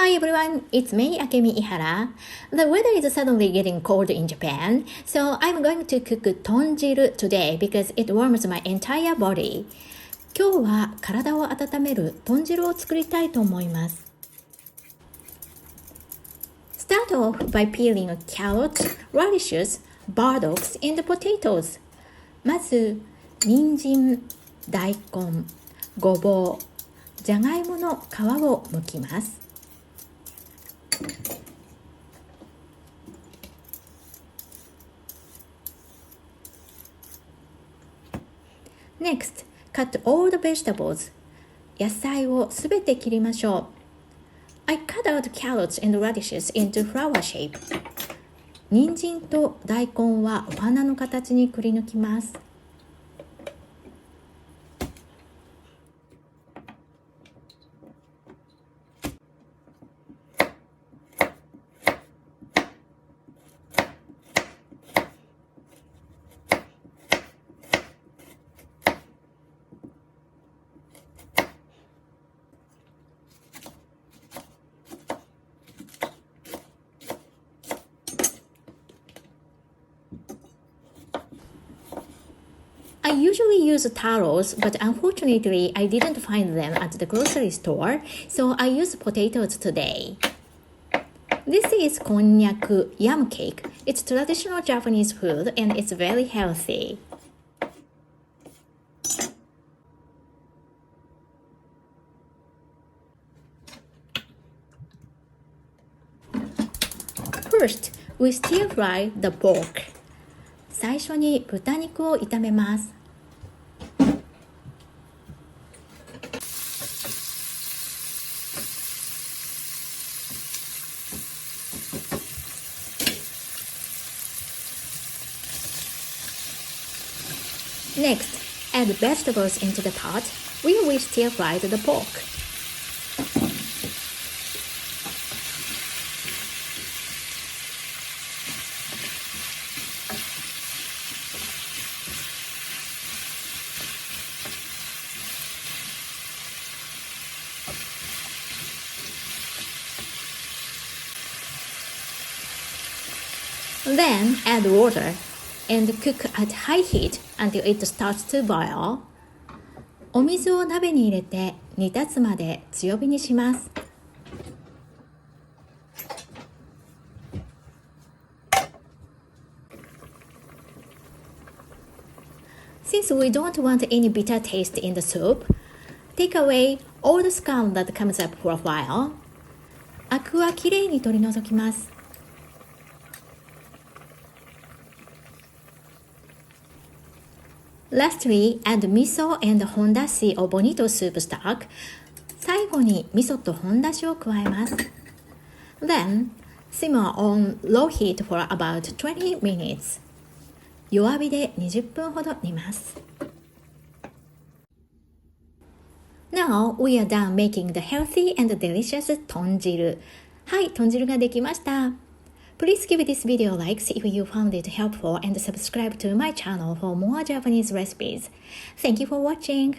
Hi everyone, it's me, Akemi Ihara. The weather is suddenly getting cold in Japan, so I'm going to cook Tonjiru today because it warms my entire body. 今日は体を温める豚汁を作りたいと思います。Start off by peeling carrots, radishes, burdocks, and potatoes. まず、人参、大根、ごぼう、じゃがいもの皮を剥きます。Next, cut all the vegetables. 野菜をすべて切りましょう。I cut out carrots and radishes into flower-shaped. 人参と大根はお花の形にくりぬきます。I usually use taros, but unfortunately I didn't find them at the grocery store, so I use potatoes today. This is konnyaku yam cake. It's traditional Japanese food and it's very healthy. First, we stir fry the pork. 最初に豚肉を炒めます。Next, add vegetables into the pot where we stir fried the pork. Then add water and cook at high heat until it starts to boil. お水を鍋に入れて煮立つまで強火にします。Since we don't want any bitter taste in the soup, take away all the scum that comes up for a while. アクはきれいに取り除きます。Lastly, add miso and hondashi or bonito soup stock. 最後に味噌と本だしを加えます。Then, simmer on low heat for about 20 minutes. 弱火で20分ほど煮ます。Now, we are done making the healthy and delicious 豚汁。はい、豚汁ができました。Please give this video likes if you found it helpful and subscribe to my channel for more Japanese recipes. Thank you for watching.